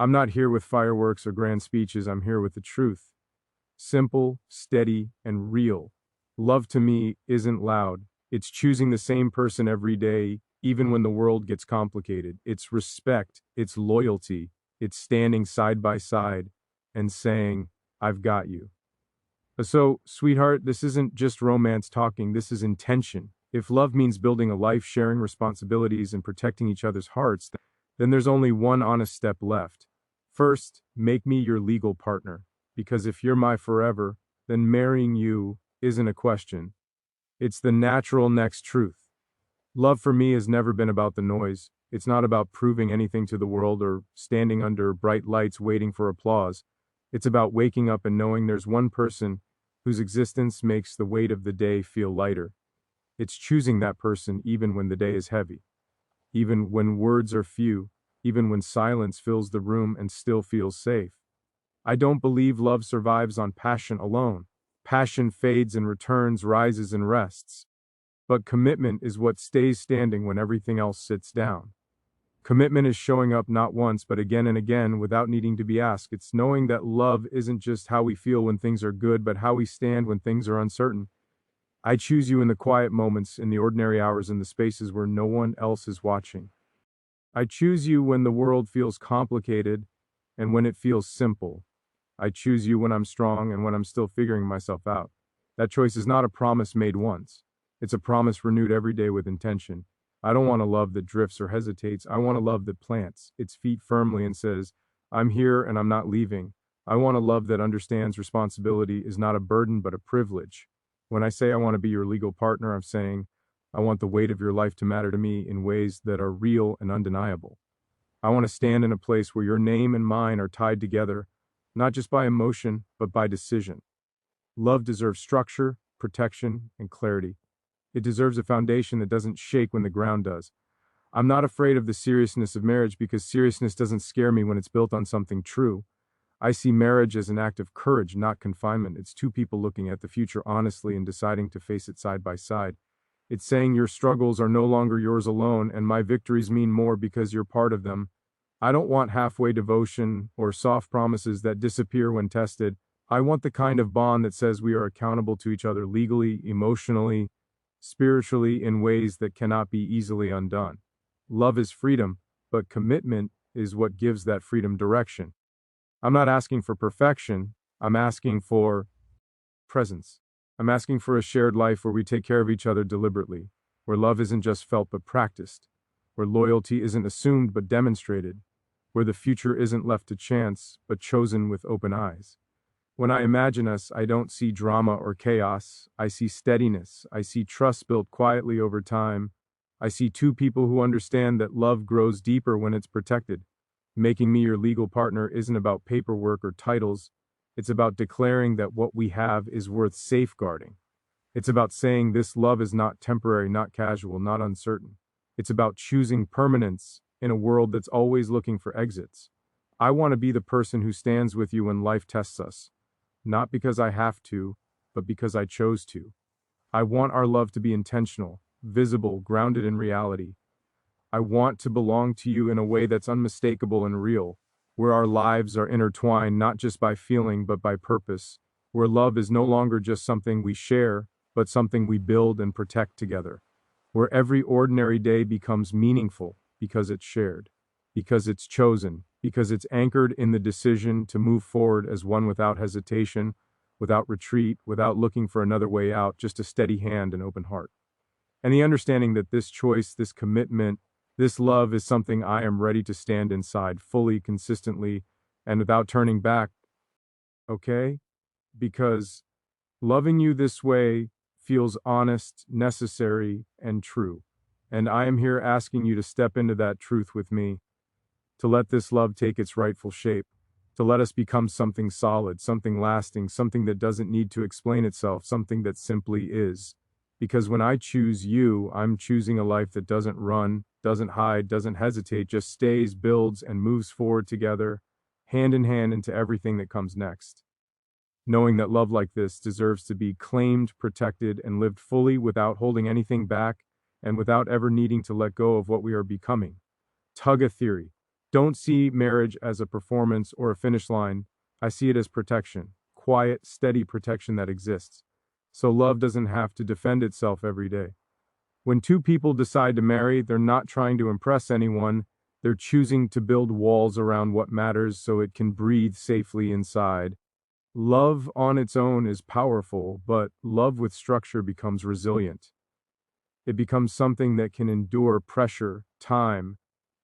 I'm not here with fireworks or grand speeches, I'm here with the truth. Simple, steady, and real. Love to me isn't loud. It's choosing the same person every day, even when the world gets complicated. It's respect, it's loyalty, it's standing side by side and saying, I've got you. So, sweetheart, this isn't just romance talking, this is intention. If love means building a life, sharing responsibilities, and protecting each other's hearts, then there's only one honest step left. First, make me your legal partner, because if you're my forever, then marrying you isn't a question. It's the natural next truth. Love for me has never been about the noise. It's not about proving anything to the world or standing under bright lights waiting for applause. It's about waking up and knowing there's one person whose existence makes the weight of the day feel lighter. It's choosing that person even when the day is heavy, even when words are few, even when silence fills the room and still feels safe. I don't believe love survives on passion alone. Passion fades and returns, rises and rests. But commitment is what stays standing when everything else sits down. Commitment is showing up not once but again and again without needing to be asked. It's knowing that love isn't just how we feel when things are good, but how we stand when things are uncertain. I choose you in the quiet moments, in the ordinary hours, in the spaces where no one else is watching. I choose you when the world feels complicated and when it feels simple. I choose you when I'm strong and when I'm still figuring myself out. That choice is not a promise made once. It's a promise renewed every day with intention. I don't want a love that drifts or hesitates. I want a love that plants its feet firmly and says, I'm here and I'm not leaving. I want a love that understands responsibility is not a burden but a privilege. When I say I want to be your legal partner, I'm saying I want the weight of your life to matter to me in ways that are real and undeniable. I want to stand in a place where your name and mine are tied together, not just by emotion, but by decision. Love deserves structure, protection, and clarity. It deserves a foundation that doesn't shake when the ground does. I'm not afraid of the seriousness of marriage because seriousness doesn't scare me when it's built on something true. I see marriage as an act of courage, not confinement. It's two people looking at the future honestly and deciding to face it side by side. It's saying your struggles are no longer yours alone, and my victories mean more because you're part of them. I don't want halfway devotion or soft promises that disappear when tested. I want the kind of bond that says we are accountable to each other legally, emotionally, spiritually, in ways that cannot be easily undone. Love is freedom, but commitment is what gives that freedom direction. I'm not asking for perfection, I'm asking for presence. I'm asking for a shared life where we take care of each other deliberately, where love isn't just felt but practiced, where loyalty isn't assumed but demonstrated, where the future isn't left to chance but chosen with open eyes. When I imagine us, I don't see drama or chaos. I see steadiness. I see trust built quietly over time. I see two people who understand that love grows deeper when it's protected. Making me your legal partner isn't about paperwork or titles. It's about declaring that what we have is worth safeguarding. It's about saying this love is not temporary, not casual, not uncertain. It's about choosing permanence in a world that's always looking for exits. I want to be the person who stands with you when life tests us. Not because I have to, but because I chose to. I want our love to be intentional, visible, grounded in reality. I want to belong to you in a way that's unmistakable and real, where our lives are intertwined not just by feeling but by purpose, where love is no longer just something we share, but something we build and protect together, where every ordinary day becomes meaningful because it's shared, because it's chosen, because it's anchored in the decision to move forward as one without hesitation, without retreat, without looking for another way out, just a steady hand and open heart. And the understanding that this choice, this commitment, this love is something I am ready to stand inside fully, consistently, and without turning back, okay? Because loving you this way feels honest, necessary, and true. And I am here asking you to step into that truth with me, to let this love take its rightful shape, to let us become something solid, something lasting, something that doesn't need to explain itself, something that simply is. Because when I choose you, I'm choosing a life that doesn't run, doesn't hide, doesn't hesitate, just stays, builds, and moves forward together, hand in hand into everything that comes next. Knowing that love like this deserves to be claimed, protected, and lived fully without holding anything back and without ever needing to let go of what we are becoming. Tug a theory. Don't see marriage as a performance or a finish line. I see it as protection, quiet, steady protection that exists. So love doesn't have to defend itself every day. When two people decide to marry, they're not trying to impress anyone. They're choosing to build walls around what matters so it can breathe safely inside. Love on its own is powerful, but love with structure becomes resilient. It becomes something that can endure pressure, time,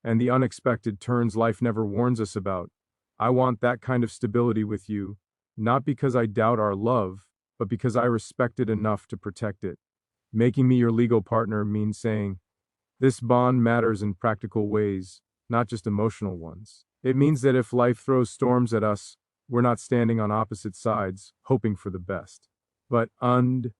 and the unexpected turns life never warns us about. I want that kind of stability with you, not because I doubt our love, but because I respect it enough to protect it. Making me your legal partner means saying, this bond matters in practical ways, not just emotional ones. It means that if life throws storms at us, we're not standing on opposite sides, hoping for the best. But the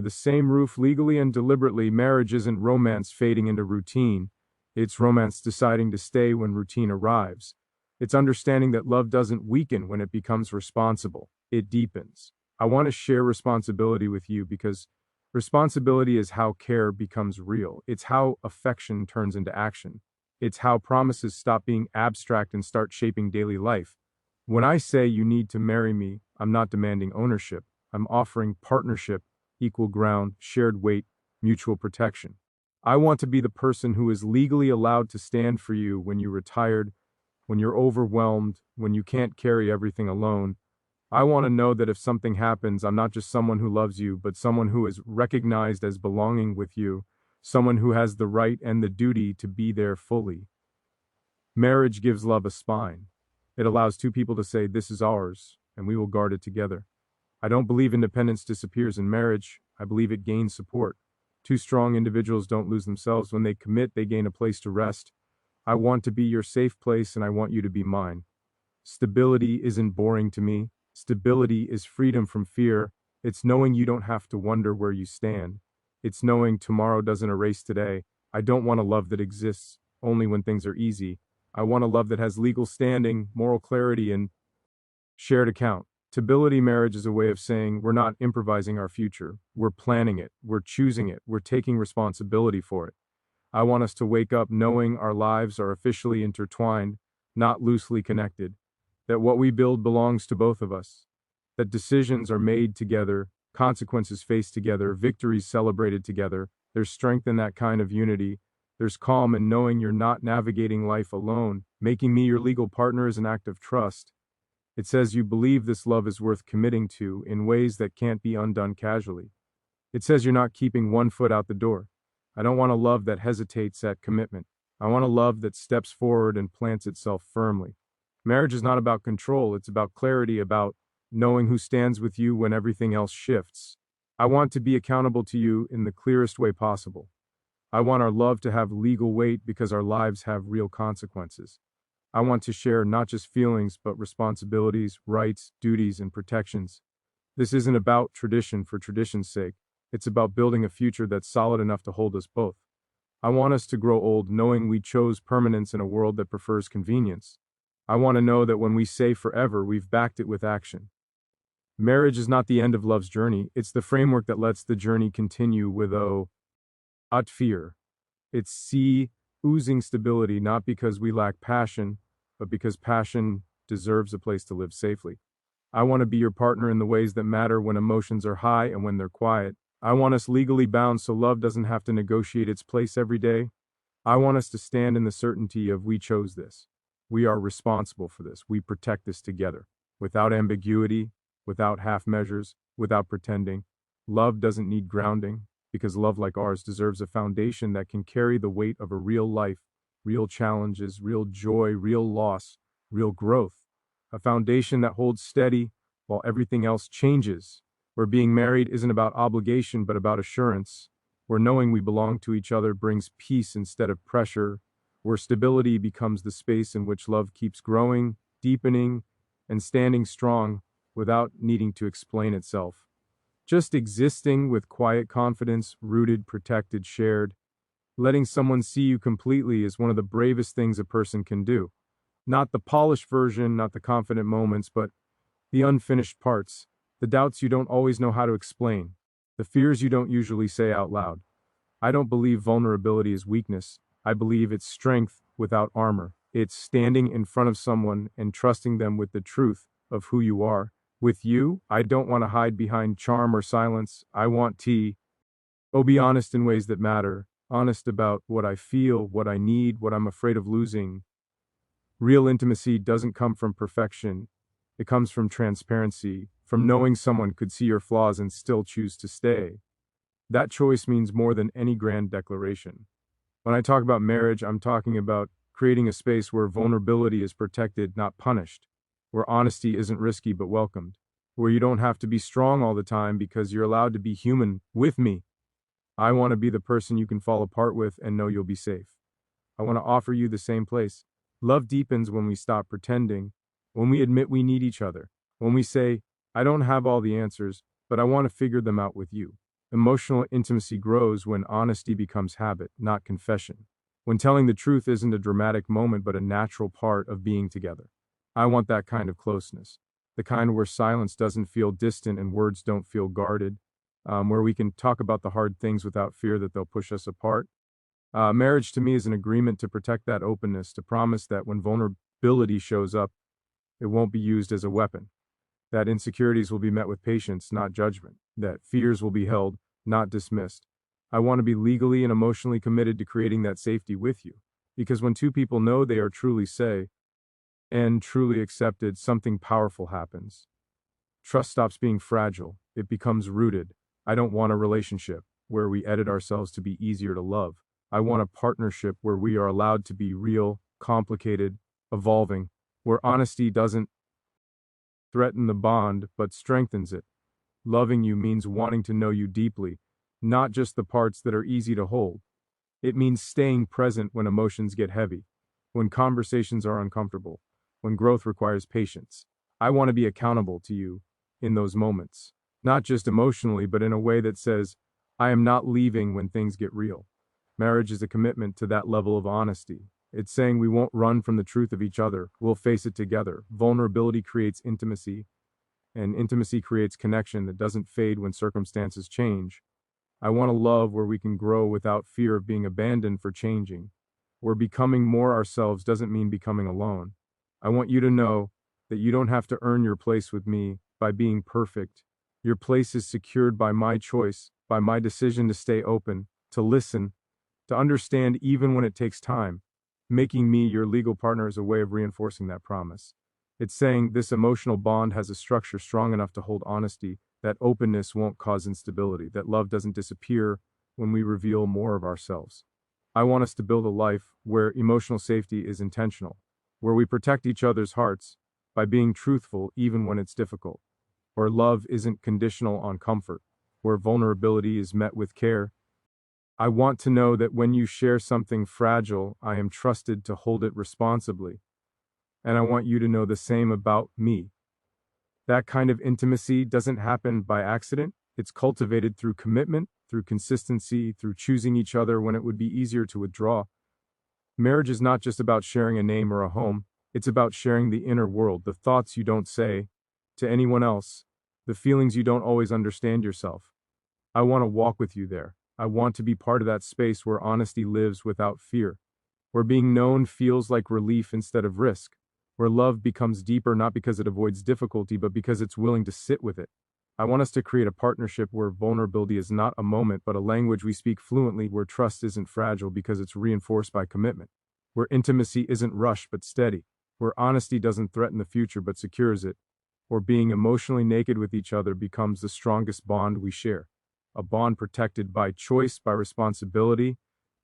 same roof legally and deliberately, marriage isn't romance fading into routine. It's romance deciding to stay when routine arrives. It's understanding that love doesn't weaken when it becomes responsible. It deepens. I want to share responsibility with you because responsibility is how care becomes real. It's how affection turns into action. It's how promises stop being abstract and start shaping daily life. When I say you need to marry me, I'm not demanding ownership. I'm offering partnership, equal ground, shared weight, mutual protection. I want to be the person who is legally allowed to stand for you when you're retired, when you're overwhelmed, when you can't carry everything alone. I want to know that if something happens, I'm not just someone who loves you, but someone who is recognized as belonging with you, someone who has the right and the duty to be there fully. Marriage gives love a spine. It allows two people to say, this is ours, and we will guard it together. I don't believe independence disappears in marriage. I believe it gains support. Two strong individuals don't lose themselves. When they commit, they gain a place to rest. I want to be your safe place, and I want you to be mine. Stability isn't boring to me. Stability is freedom from fear. It's knowing you don't have to wonder where you stand. It's knowing tomorrow doesn't erase today. I don't want a love that exists only when things are easy. I want a love that has legal standing, moral clarity, and shared account. Stability marriage is a way of saying we're not improvising our future. We're planning it. We're choosing it. We're taking responsibility for it. I want us to wake up knowing our lives are officially intertwined, not loosely connected. That what we build belongs to both of us. That decisions are made together, consequences faced together, victories celebrated together. There's strength in that kind of unity. There's calm in knowing you're not navigating life alone. Making me your legal partner is an act of trust. It says you believe this love is worth committing to in ways that can't be undone casually. It says you're not keeping one foot out the door. I don't want a love that hesitates at commitment. I want a love that steps forward and plants itself firmly. Marriage is not about control, it's about clarity, about knowing who stands with you when everything else shifts. I want to be accountable to you in the clearest way possible. I want our love to have legal weight because our lives have real consequences. I want to share not just feelings, but responsibilities, rights, duties, and protections. This isn't about tradition for tradition's sake. It's about building a future that's solid enough to hold us both. I want us to grow old knowing we chose permanence in a world that prefers convenience. I want to know that when we say forever, we've backed it with action. Marriage is not the end of love's journey. It's the framework that lets the journey continue without fear. It's oozing stability, not because we lack passion, but because passion deserves a place to live safely. I want to be your partner in the ways that matter when emotions are high and when they're quiet. I want us legally bound so love doesn't have to negotiate its place every day. I want us to stand in the certainty of we chose this. We are responsible for this. We protect this together. Without ambiguity, without half measures, without pretending. Love doesn't need grounding, because love like ours deserves a foundation that can carry the weight of a real life, real challenges, real joy, real loss, real growth. A foundation that holds steady while everything else changes. Where being married isn't about obligation but about assurance. Where knowing we belong to each other brings peace instead of pressure. Where stability becomes the space in which love keeps growing, deepening, and standing strong without needing to explain itself. Just existing with quiet confidence, rooted, protected, shared. Letting someone see you completely is one of the bravest things a person can do. Not the polished version, not the confident moments, but the unfinished parts, the doubts you don't always know how to explain, the fears you don't usually say out loud. I don't believe vulnerability is weakness. I believe it's strength without armor. It's standing in front of someone and trusting them with the truth of who you are. With you, I don't want to hide behind charm or silence. I want tea. Oh, be honest in ways that matter. Honest about what I feel, what I need, what I'm afraid of losing. Real intimacy doesn't come from perfection. It comes from transparency, from knowing someone could see your flaws and still choose to stay. That choice means more than any grand declaration. When I talk about marriage, I'm talking about creating a space where vulnerability is protected, not punished, where honesty isn't risky but welcomed, where you don't have to be strong all the time because you're allowed to be human with me. I want to be the person you can fall apart with and know you'll be safe. I want to offer you the same place. Love deepens when we stop pretending, when we admit we need each other, when we say, I don't have all the answers, but I want to figure them out with you. Emotional intimacy grows when honesty becomes habit, not confession. When telling the truth isn't a dramatic moment but a natural part of being together. I want that kind of closeness. The kind where silence doesn't feel distant and words don't feel guarded. Where we can talk about the hard things without fear that they'll push us apart. Marriage to me is an agreement to protect that openness, to promise that when vulnerability shows up, it won't be used as a weapon. That insecurities will be met with patience, not judgment. That fears will be held, not dismissed. I want to be legally and emotionally committed to creating that safety with you. Because when two people know they are truly safe and truly accepted, something powerful happens. Trust stops being fragile. It becomes rooted. I don't want a relationship where we edit ourselves to be easier to love. I want a partnership where we are allowed to be real, complicated, evolving, where honesty doesn't threaten the bond but strengthens it. Loving you means wanting to know you deeply, not just the parts that are easy to hold. It means staying present when emotions get heavy, when conversations are uncomfortable, when growth requires patience. I want to be accountable to you in those moments, not just emotionally, but in a way that says, I am not leaving when things get real. Marriage is a commitment to that level of honesty. It's saying we won't run from the truth of each other, we'll face it together. Vulnerability creates intimacy, and intimacy creates connection that doesn't fade when circumstances change. I want a love where we can grow without fear of being abandoned for changing, where becoming more ourselves doesn't mean becoming alone. I want you to know that you don't have to earn your place with me by being perfect. Your place is secured by my choice, by my decision to stay open, to listen, to understand even when it takes time. Making me your legal partner is a way of reinforcing that promise. It's saying this emotional bond has a structure strong enough to hold honesty, that openness won't cause instability, that love doesn't disappear when we reveal more of ourselves. I want us to build a life where emotional safety is intentional, where we protect each other's hearts by being truthful even when it's difficult, where love isn't conditional on comfort, where vulnerability is met with care. I want to know that when you share something fragile, I am trusted to hold it responsibly. And I want you to know the same about me. That kind of intimacy doesn't happen by accident. It's cultivated through commitment, through consistency, through choosing each other when it would be easier to withdraw. Marriage is not just about sharing a name or a home. It's about sharing the inner world, the thoughts you don't say to anyone else, the feelings you don't always understand yourself. I want to walk with you there. I want to be part of that space where honesty lives without fear, where being known feels like relief instead of risk, where love becomes deeper not because it avoids difficulty, but because it's willing to sit with it. I want us to create a partnership where vulnerability is not a moment, but a language we speak fluently, where trust isn't fragile because it's reinforced by commitment, where intimacy isn't rushed but steady, where honesty doesn't threaten the future but secures it, where being emotionally naked with each other becomes the strongest bond we share. A bond protected by choice, by responsibility,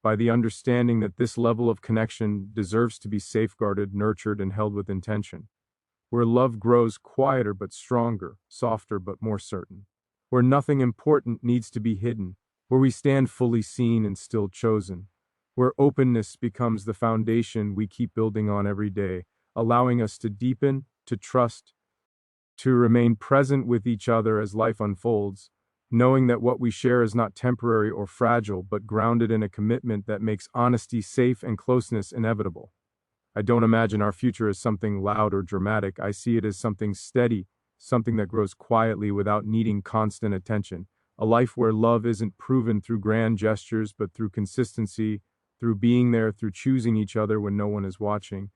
by the understanding that this level of connection deserves to be safeguarded, nurtured, and held with intention. Where love grows quieter but stronger, softer but more certain. Where nothing important needs to be hidden. Where we stand fully seen and still chosen. Where openness becomes the foundation we keep building on every day, allowing us to deepen, to trust, to remain present with each other as life unfolds, knowing that what we share is not temporary or fragile, but grounded in a commitment that makes honesty safe and closeness inevitable. I don't imagine our future as something loud or dramatic. I see it as something steady, something that grows quietly without needing constant attention. A life where love isn't proven through grand gestures, but through consistency, through being there, through choosing each other when no one is watching.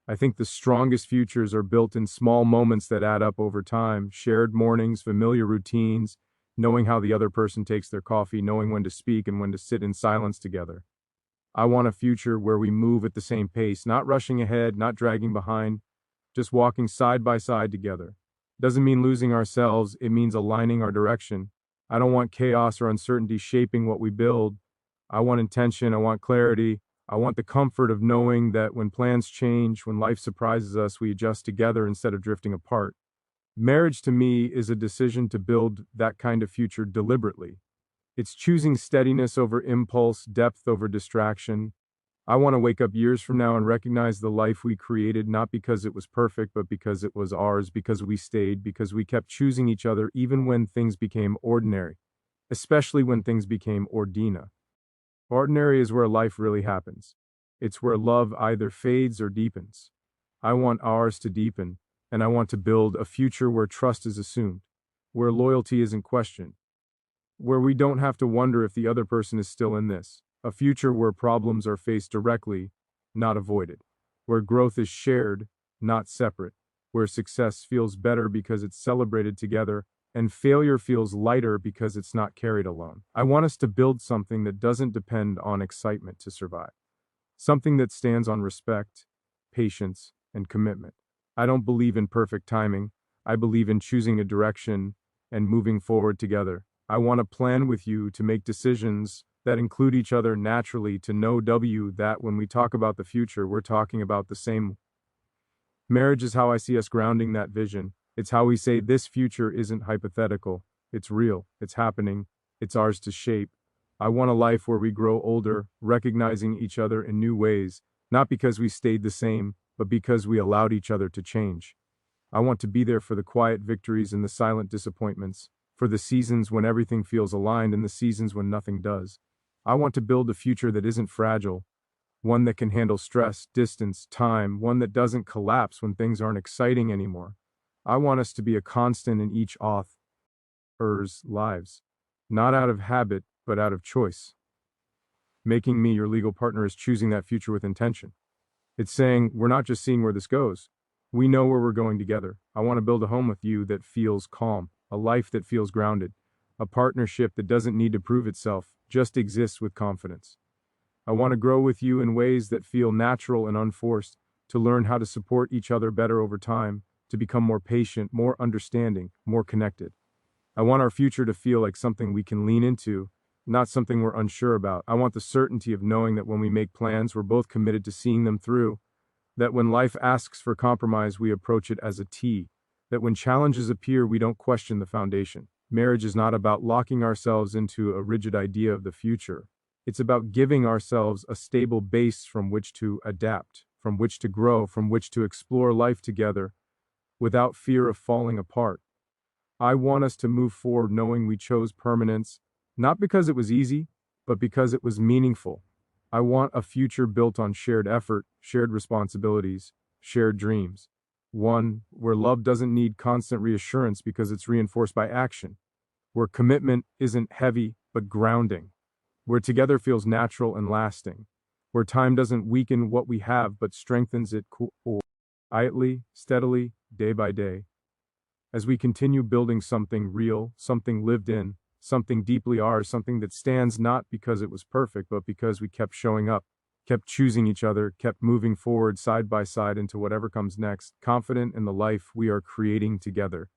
I think the strongest futures are built in small moments that add up over time, shared mornings, familiar routines, knowing how the other person takes their coffee, knowing when to speak and when to sit in silence together. I want a future where we move at the same pace, not rushing ahead, not dragging behind, just walking side by side together. Doesn't mean losing ourselves, it means aligning our direction. I don't want chaos or uncertainty shaping what we build. I want intention, I want clarity, I want the comfort of knowing that when plans change, when life surprises us, we adjust together instead of drifting apart. Marriage to me is a decision to build that kind of future deliberately. It's choosing steadiness over impulse, depth over distraction. I want to wake up years from now and recognize the life we created, not because it was perfect, but because it was ours, because we stayed, because we kept choosing each other even when things became ordinary, especially when things became ordina. Ordinary is where life really happens. It's where love either fades or deepens. I want ours to deepen, and I want to build a future where trust is assumed, where loyalty isn't questioned, where we don't have to wonder if the other person is still in this. A future where problems are faced directly, not avoided. Where growth is shared, not separate. Where success feels better because it's celebrated together, and failure feels lighter because it's not carried alone. I want us to build something that doesn't depend on excitement to survive. Something that stands on respect, patience, and commitment. I don't believe in perfect timing. I believe in choosing a direction and moving forward together. I want to plan with you to make decisions that include each other naturally, to know that when we talk about the future, we're talking about the same. Marriage is how I see us grounding that vision. It's how we say this future isn't hypothetical. It's real. It's happening. It's ours to shape. I want a life where we grow older, recognizing each other in new ways, not because we stayed the same, but because we allowed each other to change. I want to be there for the quiet victories and the silent disappointments, for the seasons when everything feels aligned and the seasons when nothing does. I want to build a future that isn't fragile, one that can handle stress, distance, time, one that doesn't collapse when things aren't exciting anymore. I want us to be a constant in each author's lives, not out of habit, but out of choice. Making me your legal partner is choosing that future with intention. It's saying, we're not just seeing where this goes. We know where we're going together. I want to build a home with you that feels calm, a life that feels grounded, a partnership that doesn't need to prove itself, just exists with confidence. I want to grow with you in ways that feel natural and unforced, to learn how to support each other better over time, to become more patient, more understanding, more connected. I want our future to feel like something we can lean into, not something we're unsure about. I want the certainty of knowing that when we make plans, we're both committed to seeing them through, that when life asks for compromise, we approach it as a T, that when challenges appear, we don't question the foundation. Marriage is not about locking ourselves into a rigid idea of the future. It's about giving ourselves a stable base from which to adapt, from which to grow, from which to explore life together without fear of falling apart. I want us to move forward knowing we chose permanence, not because it was easy, but because it was meaningful. I want a future built on shared effort, shared responsibilities, shared dreams. One where love doesn't need constant reassurance because it's reinforced by action. Where commitment isn't heavy, but grounding. Where together feels natural and lasting. Where time doesn't weaken what we have, but strengthens it quietly, steadily, day by day. As we continue building something real, something lived in, something deeply ours, something that stands not because it was perfect, but because we kept showing up, kept choosing each other, kept moving forward side by side into whatever comes next, confident in the life we are creating together.